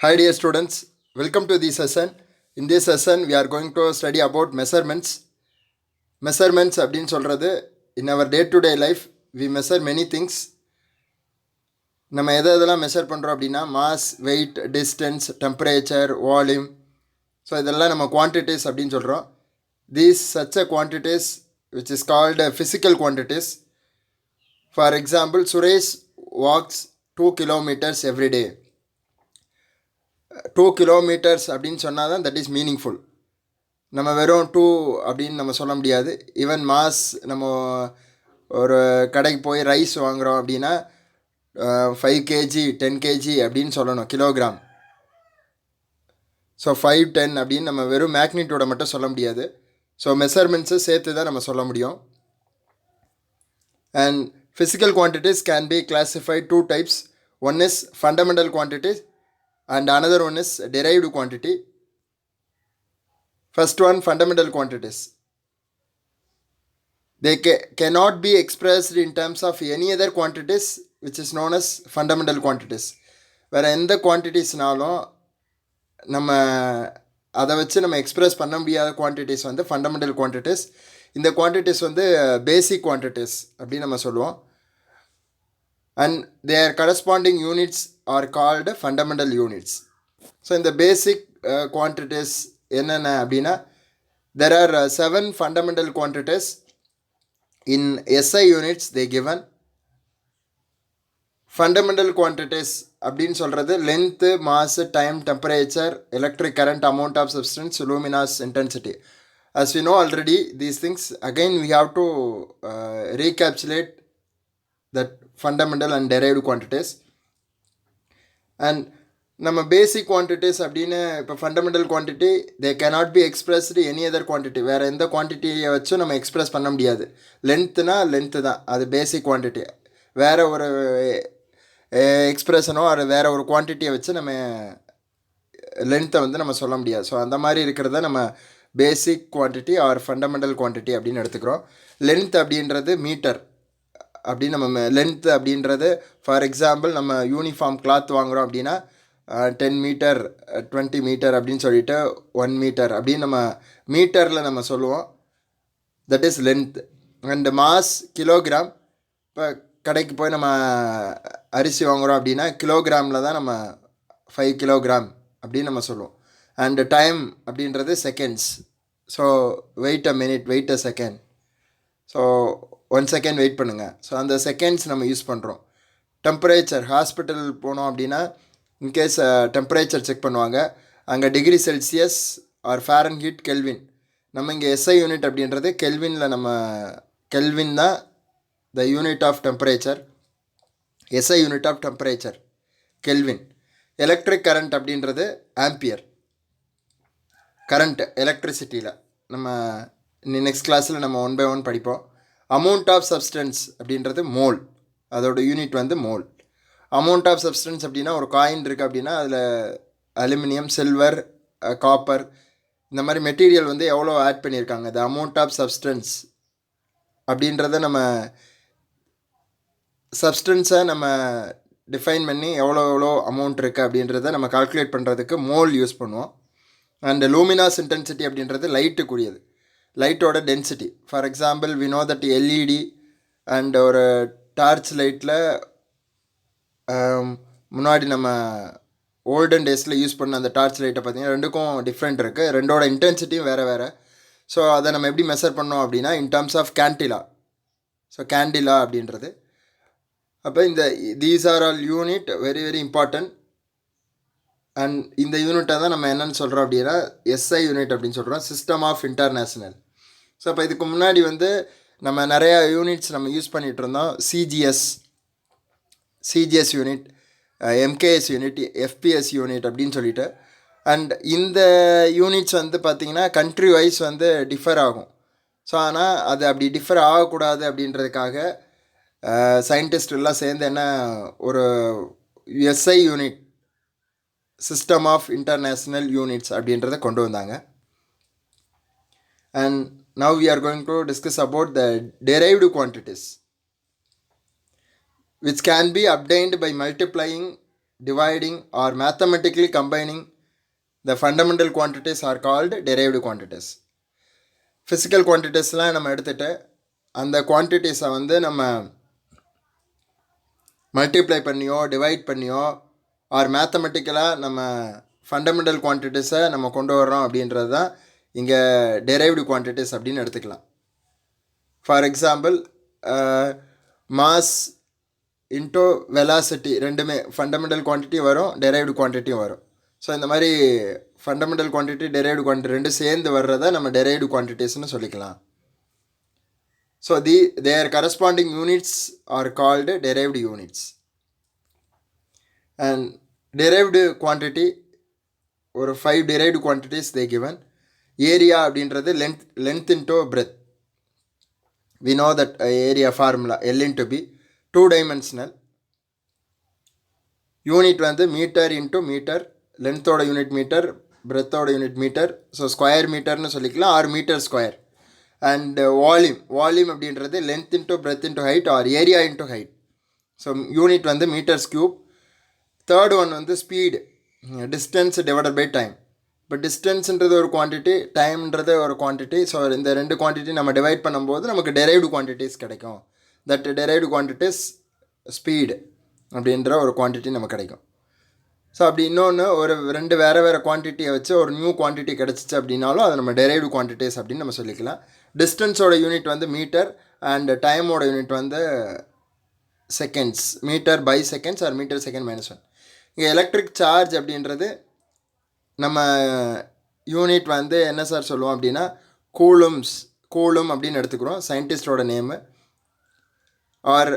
Hi dear students, welcome to this session. In this session, we are going to study about measurements. Measurements அப்படின்னு சொல்கிறது in our day to day life, we measure many things. நம்ம எதெல்லாம் measure பண்ணுறோம் அப்படின்னா mass, weight, distance, temperature, volume. So இதெல்லாம் நம்ம quantities அப்படின்னு சொல்கிறோம். These such a quantities which is called physical quantities. For example, Suresh walks 2 kilometers every day. 2 kilometers அப்படின்னு சொன்னால் தான் தட் இஸ் மீனிங்ஃபுல். நம்ம வெறும் 2 அப்படின்னு நம்ம சொல்ல முடியாது. ஈவன் மாஸ், நம்ம ஒரு கடைக்கு போய் ரைஸ் வாங்குகிறோம் அப்படின்னா 5 kg 10 kg அப்படின்னு சொல்லணும், கிலோகிராம். ஸோ 5 10 அப்படின்னு நம்ம வெறும் மேக்னிட்டோட மட்டும் சொல்ல முடியாது. ஸோ மெஷர்மெண்ட்ஸு சேர்த்து தான் நம்ம சொல்ல முடியும். And physical quantities can be classified 2 types. One is fundamental quantities and another one is derived quantity. First one, fundamental quantities. They cannot be expressed in terms of any other quantities which is known as fundamental quantities. வேறு எந்த குவான்டிட்டிஸ்னாலும் நம்ம அதை வச்சு நம்ம express பண்ண முடியாத quantities வந்து fundamental quantities. இந்த குவான்டிட்டிஸ் வந்து பேசிக் குவான்டிட்டிஸ் அப்படின்னு நம்ம சொல்லுவோம். And their corresponding units are called fundamental units. So in the basic quantities என்னென்ன அப்படின்னா, there are 7 fundamental quantities in SI units they given. Fundamental quantities அப்படின்னு சொல்கிறது length, mass, time, temperature, electric current, amount of substance, luminous intensity. As we know already these things, again we have to recapitulate that fundamental and derived quantities. And நம்ம பேசிக் quantities அப்படின்னு இப்போ fundamental quantity they cannot be expressed any other quantity. வேறு எந்த குவான்டிட்டியை வச்சும் நம்ம express பண்ண முடியாது. லென்த்துனா length தான், அது பேசிக் குவான்டிட்டி. வேறு ஒரு எக்ஸ்ப்ரெஷனோ அது வேறு ஒரு குவான்டிட்டியை வச்சு நம்ம லென்த்தை வந்து நம்ம சொல்ல முடியாது. ஸோ அந்த மாதிரி இருக்கிறத நம்ம பேசிக் குவான்டிட்டி ஆர் ஃபண்டமெண்டல் குவான்டிட்டி அப்படின்னு எடுத்துக்கிறோம். லென்த் அப்படின்றது மீட்டர் அப்படின்னு நம்ம லென்த்து அப்படின்றது, ஃபார் எக்ஸாம்பிள் நம்ம யூனிஃபார்ம் கிளாத் வாங்குகிறோம் அப்படின்னா 10 மீட்டர் 20 மீட்டர் அப்படின்னு சொல்லிட்டு 1 மீட்டர் அப்படின்னு நம்ம மீட்டரில் நம்ம சொல்லுவோம். That is length. And mass kilogram. இப்போ கடைக்கு போய் நம்ம அரிசி வாங்குகிறோம் அப்படின்னா கிலோகிராமில் தான் நம்ம 5 கிலோகிராம் அப்படின்னு நம்ம சொல்லுவோம். அண்டு டைம் அப்படின்றது seconds. So wait a minute, wait a second. So 1 second wait பண்ணுங்கள். ஸோ அந்த செகண்ட்ஸ் நம்ம யூஸ் பண்ணுறோம். டெம்பரேச்சர், ஹாஸ்பிட்டல் போனோம் அப்படின்னா இன்கேஸ் டெம்பரேச்சர் செக் பண்ணுவாங்க. அங்கே degree Celsius or Fahrenheit, Kelvin. நம்ம இங்கே எஸ்ஐ யூனிட் அப்படின்றது கெல்வினில் நம்ம கெல்வின் தான் the unit of temperature. SI unit of temperature Kelvin. Electric current அப்படின்றது ஆம்பியர். கரண்ட் எலக்ட்ரிசிட்டியில் நம்ம நெக்ஸ்ட் கிளாஸில் நம்ம 1 by 1 படிப்போம். அமௌண்ட் ஆஃப் சப்ஸ்டன்ஸ் அப்படின்றது மோல். அதோட யூனிட் வந்து மோல். அமௌண்ட் ஆஃப் சப்ஸ்டன்ஸ் அப்படின்னா ஒரு காயின் இருக்குது அப்படின்னா அதில் அலுமினியம், சில்வர், காப்பர் இந்த மாதிரி மெட்டீரியல் வந்து எவ்வளோ ஆட் பண்ணியிருக்காங்க. த அமௌண்ட் ஆஃப் சப்ஸ்டன்ஸ் அப்படின்றத நம்ம சப்ஸ்டன்ஸை நம்ம டிஃபைன் பண்ணி எவ்வளோ அமௌண்ட் இருக்குது அப்படின்றத நம்ம கால்குலேட் பண்ணுறதுக்கு மோல் யூஸ் பண்ணுவோம். அண்ட் லூமினாஸ் இன்டென்சிட்டி அப்படின்றது லைட்டுக்குரியது, லைட்டோட density. For example we know that LED and ஒரு டார்ச் லைட்டில் முன்னாடி நம்ம ஓல்டன் டேஸில் யூஸ் பண்ண அந்த டார்ச் லைட்டை பார்த்திங்கன்னா ரெண்டுக்கும் டிஃப்ரெண்ட் இருக்குது. ரெண்டோட இன்டென்சிட்டியும் வேறு வேறு. ஸோ அதை நம்ம எப்படி மெஷர் பண்ணோம் அப்படின்னா in terms of candela. So candela அப்படின்றது. அப்போ இந்த these are all unit very very important. And இந்த யூனிட்டை தான் நம்ம என்னென்னு சொல்கிறோம் அப்படின்னா எஸ்ஐ யூனிட் அப்படின்னு சொல்கிறோம், சிஸ்டம் ஆஃப் இன்டர்நேஷ்னல். ஸோ இப்போ இதுக்கு முன்னாடி வந்து நம்ம நிறையா யூனிட்ஸ் நம்ம யூஸ் பண்ணிகிட்டு இருந்தோம். CGS unit, MKS unit, FPS unit அப்படின்னு சொல்லிட்டு. அண்ட் இந்த யூனிட்ஸ் வந்து பார்த்திங்கன்னா கண்ட்ரி வைஸ் வந்து டிஃபர் ஆகும். ஸோ ஆனால் அது அப்படி டிஃபர் ஆகக்கூடாது அப்படின்றதுக்காக சயின்டிஸ்ட் எல்லாம் சேர்ந்து என்ன ஒரு SI unit, system of international units அப்படின்றத கொண்டு வந்தாங்க. And now we are going to discuss about the derived quantities which can be obtained by multiplying dividing or mathematically combining the fundamental quantities are called derived quantities. Physical quantitiesலாம் நம்ம எடுத்துகிட்டு அந்த குவான்டிட்டிஸை வந்து நம்ம multiply பண்ணியோ divide பண்ணியோ R மேத்தமெட்டிக்கலாக நம்ம fundamental குவான்டிட்டிஸை நம்ம கொண்டு வர்றோம் அப்படின்றது தான் இங்கே டெரைவ்டு குவான்டிட்டிஸ் அப்படின்னு எடுத்துக்கலாம். For example mass into velocity ரெண்டுமே ஃபண்டமெண்டல் குவான்டிட்டி வரும், டெரைவ்டு குவான்டிட்டியும் வரும். ஸோ இந்த மாதிரி ஃபண்டமெண்டல் குவான்டிட்டி டெரைவ்டு குவான்டிட்டி ரெண்டும் சேர்ந்து வர்றதை நம்ம டெரைவ்டு குவான்டிட்டிஸ்னு சொல்லிக்கலாம். So their corresponding units are called derived units. And derived quantity ஒரு 5 derived quantities they given. Area அப்படின்றது length into breadth. we know that area formula L into B, 2 dimensional. Unit வந்து metre into metre, லென்த்தோட unit metre, பிரெத்தோட unit metre. So square மீட்டர்னு சொல்லிக்கலாம், or metre square. And volume அப்படின்றது length into breadth into height or area into height. So unit வந்து metres cube. Third one வந்து speed, distance divided by time. இப்போ டிஸ்டன்ஸுன்றது ஒரு quantity, டைம்ன்றது ஒரு குவான்டிட்டி. ஸோ இந்த ரெண்டு குவான்டிட்டி நம்ம டிவைட் பண்ணும்போது நமக்கு டெரைவ்டு குவான்டிட்டிஸ் கிடைக்கும். தட் டெரைவ்டு குவான்டிட்டிஸ் ஸ்பீடு அப்படின்ற ஒரு குவான்டிட்டி நமக்கு கிடைக்கும். ஸோ அப்படி இன்னொன்று ஒரு ரெண்டு வேறு குவான்டிட்டியை வச்சு ஒரு நியூ குவான்டிட்டி கிடச்சிச்சு அப்படின்னாலும் அதை நம்ம டெரைவ்டு குவான்டிட்டிஸ் அப்படின்னு நம்ம சொல்லிக்கலாம். டிஸ்டன்ஸோட யூனிட் வந்து மீட்டர் அண்ட் டைமோட யூனிட் வந்து seconds, meter by seconds or meter second -1. இங்கே எலக்ட்ரிக் சார்ஜ் அப்படின்றது நம்ம யூனிட் வந்து என்ன சார் சொல்லுவோம் அப்படின்னா கூலும் அப்படின்னு எடுத்துக்கிறோம், சயின்டிஸ்டோட நேமு. ஆர்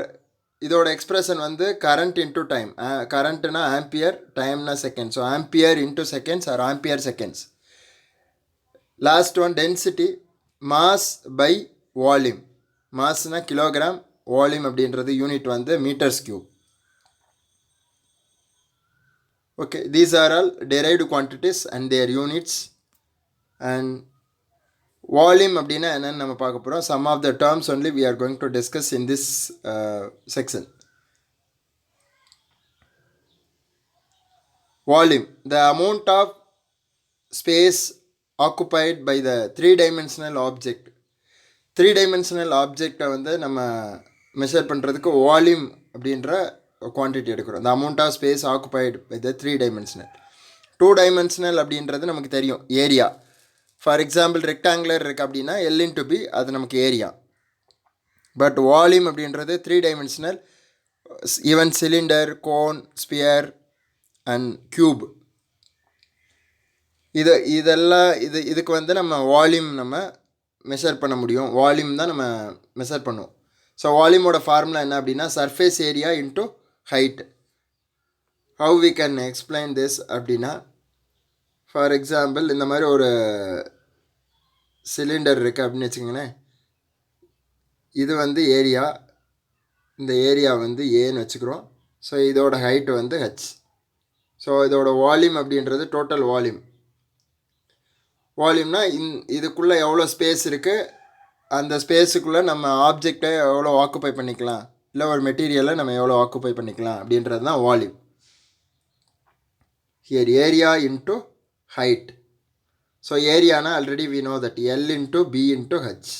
இதோட எக்ஸ்பிரஷன் வந்து கரண்ட் இன்ட்டு டைம். கரண்ட்னா ஆம்பியர், டைம்னா second. So ampere into seconds or ampere seconds. Last one density, mass by volume. மாஸ்னா கிலோகிராம், வால்யூம் அப்படின்றது யூனிட் வந்து metres cube. Okay, these are all derived quantities and their units. And volume அப்படின்னா என்னன்னு நம்ம பார்க்க போகிறோம். Some of the terms only we are going to discuss in this section. Volume, the amount of space occupied by the 3-dimensional object. 3-dimensional object-ஐ வந்து நம்ம measure பண்ணுறதுக்கு volume அப்படின்ற quantity எடுக்கிறோம். the amount of space occupied by the 3-dimensional. 2-dimensional அப்படின்றது நமக்கு தெரியும், area. For example rectangular இருக்குது அப்படின்னா L into B, அது நமக்கு ஏரியா. பட் வால்யூம் அப்படின்றது 3-dimensional, even cylinder, cone, sphere and cube. இதுக்கு வந்து நம்ம வால்யூம் நம்ம மெஷர் பண்ண முடியும். வால்யூம் தான் நம்ம மெஷர் பண்ணுவோம். ஸோ வால்யூமோட ஃபார்முலா என்ன அப்படின்னா surface area into height. How we can explain this அப்படின்னா, ஃபார் எக்ஸாம்பிள் இந்த மாதிரி ஒரு சிலிண்டர் இருக்குது அப்படின்னு வச்சுக்கோங்களேன். இது வந்து ஏரியா, இந்த ஏரியா வந்து ஏன்னு வச்சுக்கிறோம். ஸோ இதோட ஹைட்டு வந்து ஹெச். ஸோ இதோட வால்யூம் அப்படின்றது டோட்டல் வால்யூம். வால்யூம்னா இதுக்குள்ளே எவ்வளோ ஸ்பேஸ் இருக்குது, அந்த ஸ்பேஸுக்குள்ளே நம்ம ஆப்ஜெக்டை எவ்வளோ ஆக்குப்பை பண்ணிக்கலாம், இல்லை ஒரு மெட்டீரியலை நம்ம எவ்வளோ ஆக்குப்பை பண்ணிக்கலாம் அப்படின்றது தான் volume. Here area into height. So ஏரியானா already we know that L into B into H.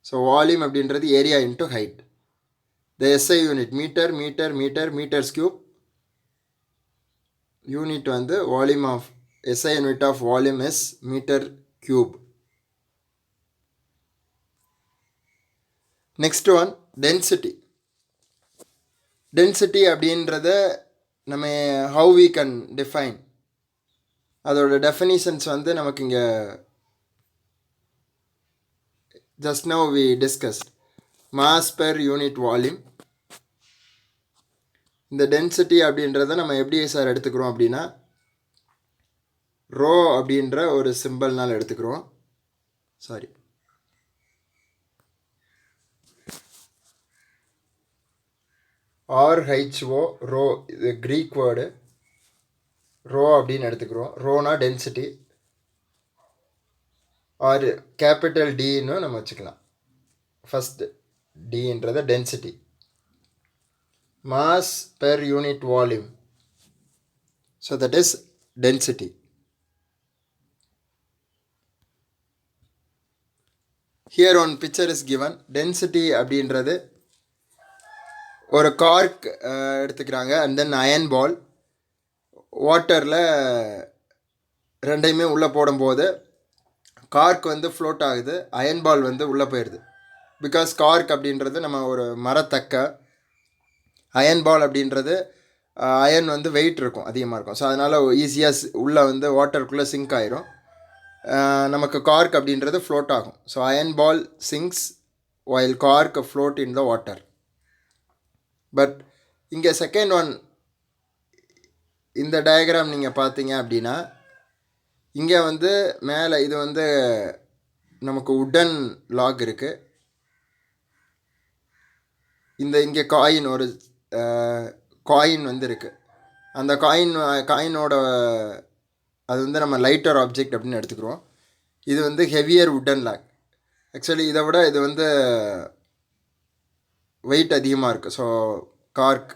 So volume அப்படின்றது area into height. The SI unit metre metre metre metres cube. Unit வந்து volume of SI unit of volume is metre cube. Next one density. Density அப்படின்றத நம்ம how we can define, அதோட definitions வந்து நமக்கு இங்கே just now we discussed. Mass per unit volume. இந்த density அப்படின்றத நம்ம எப்படி சார் எடுத்துக்கிறோம் அப்படின்னா ரோ அப்படின்ற ஒரு சிம்பிள்னால் எடுத்துக்கிறோம். சாரி, RHO, ரோ, இது க்ரீக் வேர்டு. ரோ அப்படின்னு எடுத்துக்கிறோம். ரோனா டென்சிட்டி, ஆர் கேபிட்டல் டின்னு நம்ம வச்சுக்கலாம். ஃபஸ்ட் டின்றத density. mass per unit volume. So that is density. Here one picture is given. Density அப்படின்றது ஒரு கார்க் எடுத்துக்கிறாங்க அண்ட் தென் அயன் பால் வாட்டரில் ரெண்டையுமே உள்ளே போடும்போது கார்க் வந்து ஃப்ளோட் ஆகுது, அயன் பால் வந்து உள்ளே போயிடுது. பிகாஸ் கார்க் அப்படின்றது நம்ம ஒரு மரத்தக்க, அயன் பால் அப்படின்றது அயன் வந்து வெயிட் இருக்கும், அதிகமாக இருக்கும். ஸோ அதனால் ஈஸியாக உள்ளே வந்து வாட்டருக்குள்ளே சிங்க் ஆயிரும். நமக்கு கார்க் அப்படின்றது ஃப்ளோட் ஆகும். So iron ball sinks while cork float in the water. But இங்கே செகண்ட் ஒன் இந்த டயக்ராம் நீங்கள் பார்த்தீங்க அப்படின்னா இங்கே வந்து மேலே இது வந்து நமக்கு உட்டன் லாக் இருக்குது. இங்கே காயின் ஒரு காயின் வந்து இருக்குது. அந்த காயினோட அது வந்து நம்ம லைட்டர் ஆப்ஜெக்ட் அப்படின்னு எடுத்துக்கிறோம். இது வந்து ஹெவியர் உட்டன் லாக். ஆக்சுவலி இதை விட இது வந்து வெயிட் அதிகமாக இருக்குது. ஸோ கார்க்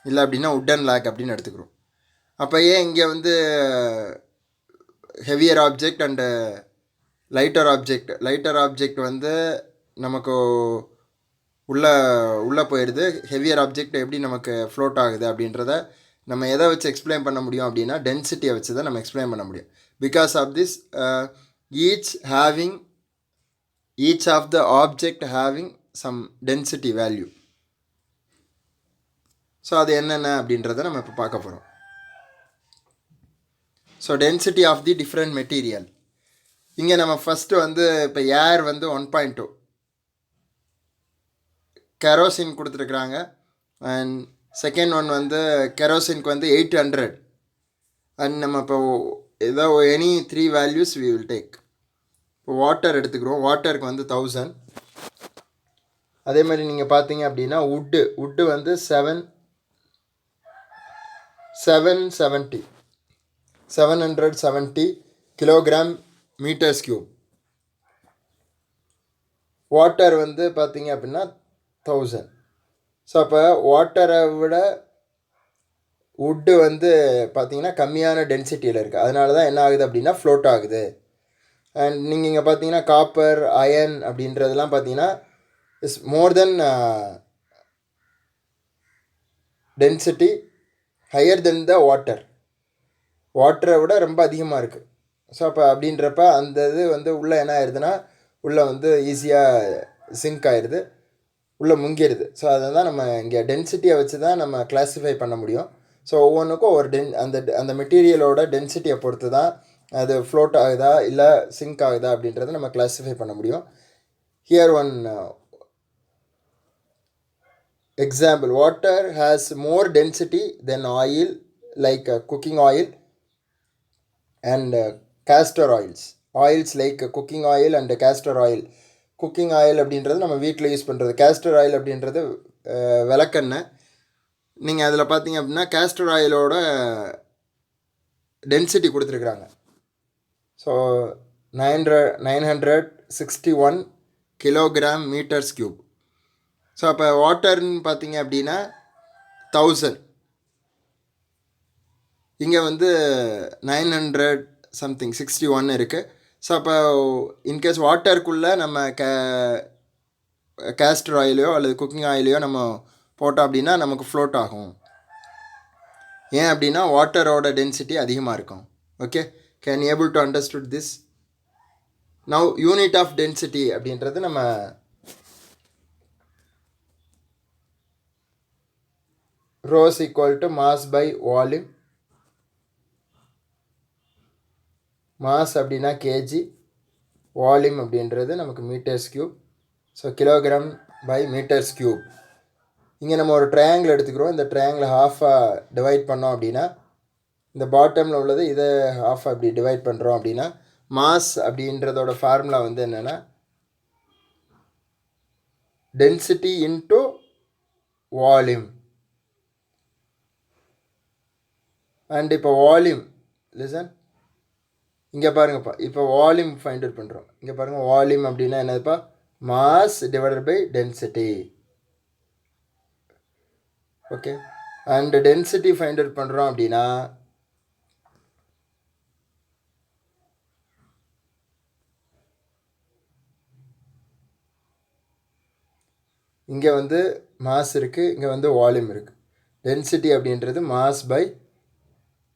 இல்லை அப்படின்னா உட்டன் லாக் அப்படின்னு எடுத்துக்கிறோம். அப்போ ஏன் இங்கே வந்து heavier object and lighter object வந்து நமக்கு உள்ளே போயிடுது. ஹெவியர் ஆப்ஜெக்ட் எப்படி நமக்கு ஃப்ளோட் ஆகுது அப்படின்றத நம்ம எதை வச்சு எக்ஸ்பிளைன் பண்ண முடியும் அப்படின்னா டென்சிட்டியை வச்சு தான் நம்ம எக்ஸ்பிளைன் பண்ண முடியும். Because of this each of the object having some density value. So அது என்னென்ன அப்படின்றத நம்ம இப்போ பார்க்க போகிறோம். So density of the different material. இங்கே நம்ம ஃபஸ்ட்டு வந்து இப்போ ஏர் வந்து 1.2, கெரோசின் கொடுத்துருக்குறாங்க. அண்ட் செகண்ட் ஒன் வந்து கெரோசினுக்கு வந்து 800. அண்ட் நம்ம இப்போ ஏதோ any 3 values we will take. இப்போ வாட்டர் எடுத்துக்கிறோம். வாட்டருக்கு வந்து 1000. அதே மாதிரி நீங்கள் பார்த்தீங்க அப்படின்னா உட்டு வந்து 770 கிலோகிராம் மீட்டர்ஸ் கியூப். வாட்டர் வந்து பார்த்தீங்க அப்படின்னா 1000. ஸோ அப்போ வாட்டரை விட உட்டு வந்து பார்த்திங்கன்னா கம்மியான டென்சிட்டியில் இருக்குது. அதனால தான் என்ன ஆகுது அப்படின்னா ஃப்ளோட் ஆகுது. அண்ட் நீங்கள் இங்கே பார்த்தீங்கன்னா காப்பர், அயன் அப்படின்றதெல்லாம் பார்த்தீங்கன்னா is more than density higher than the வாட்டரை விட ரொம்ப அதிகமாக இருக்குது. ஸோ அப்போ அப்படின்றப்ப அந்த இது வந்து உள்ளே என்ன ஆயிடுதுன்னா உள்ளே வந்து ஈஸியாக சிங்க் ஆயிடுது, உள்ளே முங்கிடுது. ஸோ அதை தான் நம்ம இங்கே டென்சிட்டியை வச்சு தான் நம்ம கிளாஸிஃபை பண்ண முடியும். ஸோ ஒவ்வொன்றுக்கும் ஒரு அந்த மெட்டீரியலோட டென்சிட்டியை பொறுத்து தான் அது ஃப்ளோட் ஆகுதா இல்லை சிங்க் ஆகுதா அப்படின்றத நம்ம கிளாஸிஃபை பண்ண முடியும். Here one example, water has more density then oil like cooking oil and castor oils like cooking oil and castor oil. Cooking oil அப்படின்றது நம்ம வீட்டில் யூஸ் பண்ணுறது. castor ஆயில் அப்படின்றது விளக்கெண்ணெய். நீங்கள் அதில் பார்த்தீங்க அப்படின்னா castor ஆயிலோட டென்சிட்டி கொடுத்துருக்குறாங்க. So 961 kilogram meters cube. So அப்போ வாட்டர்னு பார்த்தீங்க அப்படின்னா 1000. இங்கே வந்து 961 இருக்குது. ஸோ அப்போ இன்கேஸ் வாட்டருக்குள்ளே நம்ம castor ஆயிலையோ அல்லது குக்கிங் ஆயிலையோ நம்ம போட்டோம் அப்படின்னா நமக்கு ஃப்ளோட் ஆகும். ஏன் அப்படின்னா வாட்டரோட டென்சிட்டி அதிகமாக இருக்கும். Okay, can able to understood this? Now unit of density அப்படின்றது நம்ம rho equal to mass by volume. Mass அப்படின்னா கேஜி, வால்யூம் அப்படின்றது நமக்கு meters cube. So kilogram by meters cube. இங்கே நம்ம ஒரு ட்ரையாங்கிள் எடுத்துக்கிறோம். இந்த ட்ரையாங்கிள் ஹாஃபாக டிவைட் பண்ணோம் அப்படின்னா இந்த பாட்டமில் உள்ளது இதை ஹாஃப் அப்படி டிவைட் பண்ணுறோம் அப்படின்னா மாஸ் அப்படின்றதோட ஃபார்முலா வந்து என்னென்னா டென்சிட்டி இன்ட்டு வால்யூம். அண்ட் இப்போ வால்யூம் லிசன், இங்கே பாருங்கப்பா, இப்போ வால்யூம் ஃபைண்ட் அவுட் பண்ணுறோம். இங்கே பாருங்கள், வால்யூம் அப்படின்னா என்னதுப்பா, mass divided by density. Okay. And density find out பண்ணுறோம் அப்படின்னா இங்கே வந்து மாஸ் இருக்குது, இங்கே வந்து வால்யூம் இருக்குது. டென்சிட்டி அப்படின்றது மாஸ் பை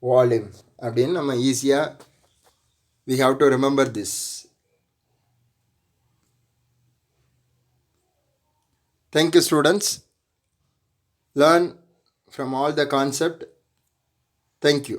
வால்யூம் அப்படின்னு நம்ம ஈஸியாக we have to remember this. Thank you students. Learn from all the concept. Thank you.